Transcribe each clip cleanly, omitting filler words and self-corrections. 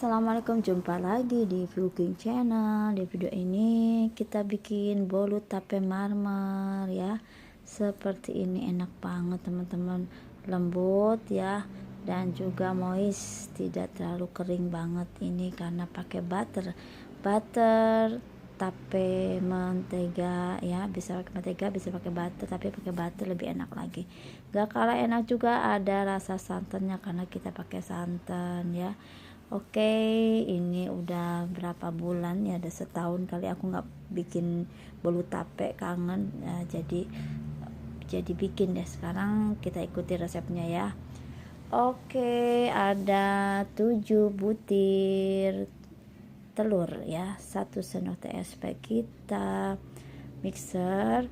Assalamualaikum, jumpa lagi di cooking channel. Di video ini kita bikin bolu tape marmer ya. Seperti ini, enak banget teman-teman, lembut ya, dan juga moist, tidak terlalu kering banget. Ini karena pakai butter tape mentega ya, bisa pakai mentega, bisa pakai butter, tapi pakai butter lebih enak lagi. Gak kalah enak juga ada rasa santannya karena kita pakai santan ya. Oke, ini udah berapa bulan ya, ada setahun kali aku nggak bikin bolu tape, kangen ya, jadi bikin deh. Sekarang kita ikuti resepnya ya. Oke, ada 7 butir telur ya, 1 sendok teh SP. Kita mixer.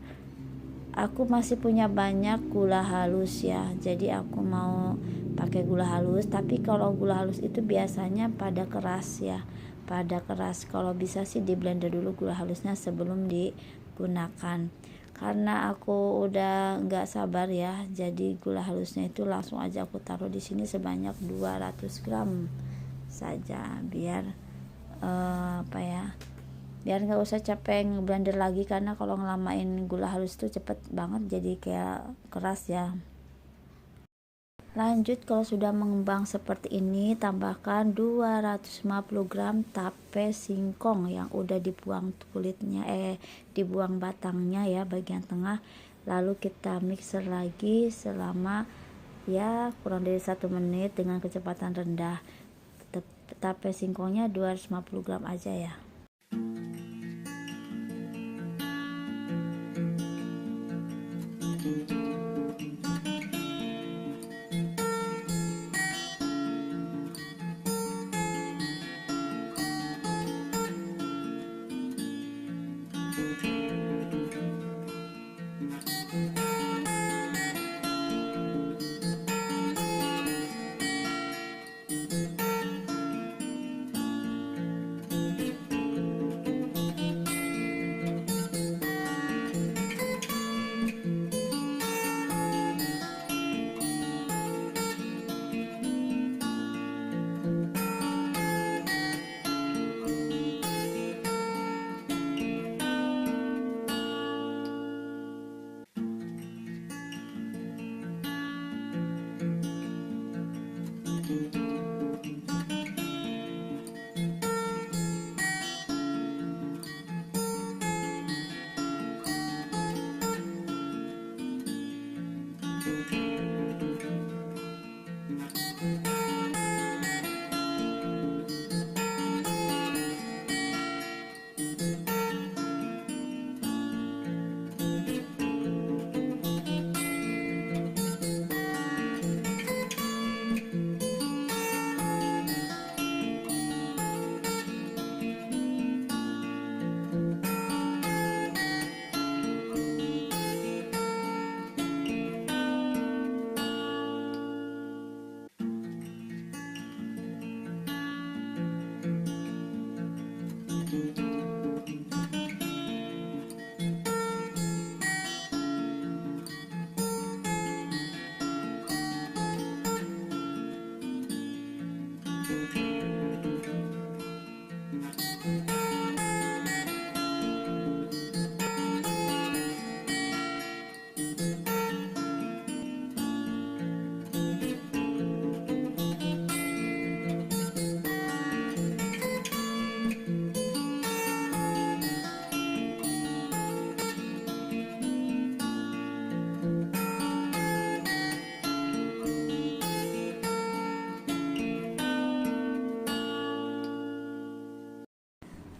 Aku masih punya banyak gula halus ya, jadi aku mau pakai gula halus, tapi kalau gula halus itu biasanya pada keras ya, kalau bisa sih di blender dulu gula halusnya sebelum digunakan. Karena aku udah nggak sabar ya, jadi gula halusnya itu langsung aja aku taruh di sini sebanyak 200 gram saja, biar biar nggak usah capek ngeblender lagi, karena kalau ngelamain gula halus tuh cepet banget jadi kayak keras ya. Lanjut, kalau sudah mengembang seperti ini, tambahkan 250 gram tape singkong yang udah dibuang kulitnya, dibuang batangnya ya, bagian tengah. Lalu kita mixer lagi selama ya kurang dari 1 menit dengan kecepatan rendah. Tape singkongnya 250 gram aja ya.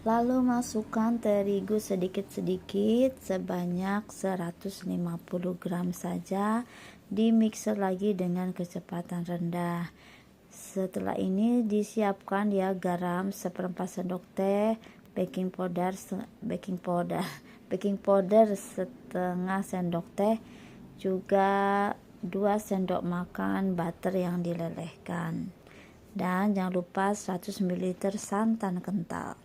Lalu masukkan terigu sedikit-sedikit sebanyak 150 gram saja, di mixer lagi dengan kecepatan rendah. Setelah ini disiapkan ya garam 1/4 sendok teh, baking powder setengah sendok teh, juga 2 sendok makan butter yang dilelehkan, dan jangan lupa 100 ml santan kental.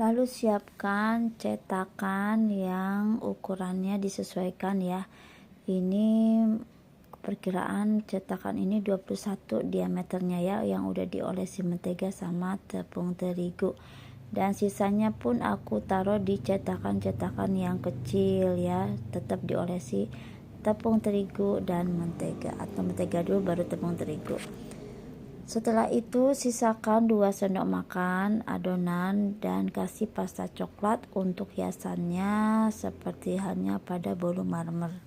Lalu siapkan cetakan yang ukurannya disesuaikan ya. Ini perkiraan cetakan ini 21 diameternya ya, yang udah diolesi mentega sama tepung terigu. Dan sisanya pun aku taruh di cetakan-cetakan yang kecil ya, tetap diolesi tepung terigu dan mentega, atau mentega dulu baru tepung terigu. Setelah itu sisakan 2 sendok makan adonan dan kasih pasta coklat untuk hiasannya seperti halnya pada bolu marmer.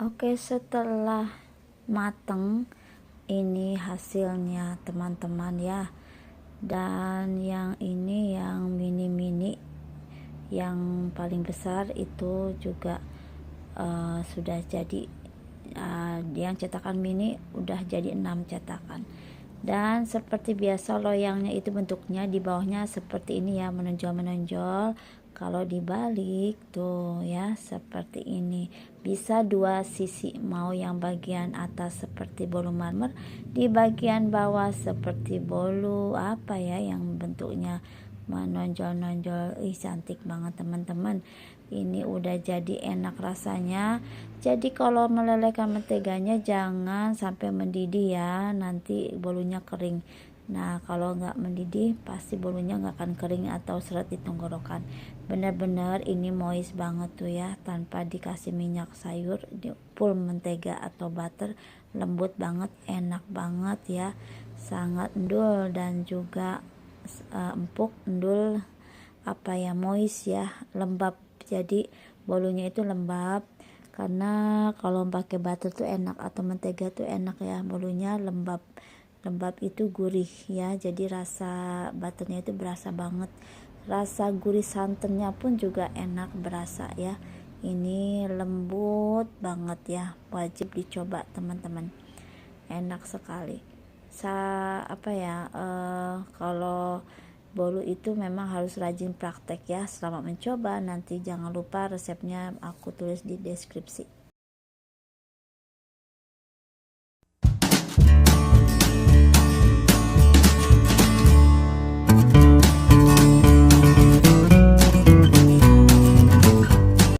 Oke, setelah mateng ini hasilnya teman-teman ya. Dan yang ini yang mini-mini, yang paling besar itu juga sudah jadi. Yang cetakan mini udah jadi 6 cetakan. Dan seperti biasa loyangnya itu bentuknya di bawahnya seperti ini ya, menonjol-menonjol. Kalau dibalik tuh ya seperti ini, bisa dua sisi, mau yang bagian atas seperti bolu marmer, di bagian bawah seperti bolu apa ya yang bentuknya menonjol-nonjol. Cantik banget teman-teman. Ini udah jadi enak rasanya. Jadi kalau melelehkan menteganya jangan sampai mendidih ya, nanti bolunya kering. Nah kalau nggak mendidih pasti bolunya nggak akan kering atau seret di tenggorokan. Bener-bener ini moist banget tuh ya, tanpa dikasih minyak sayur, di full mentega atau butter, lembut banget, enak banget ya, sangat endul dan juga empuk, endul apa ya, moist ya, lembab. Jadi bolunya itu lembab, karena kalau pakai butter tuh enak atau mentega tuh enak ya, bolunya lembab. Lembab itu gurih ya, jadi rasa butternya itu berasa banget, rasa gurih santannya pun juga enak berasa ya. Ini lembut banget ya, wajib dicoba teman-teman, enak sekali. Apa ya, kalau bolu itu memang harus rajin praktek ya. Selamat mencoba, nanti jangan lupa resepnya aku tulis di deskripsi.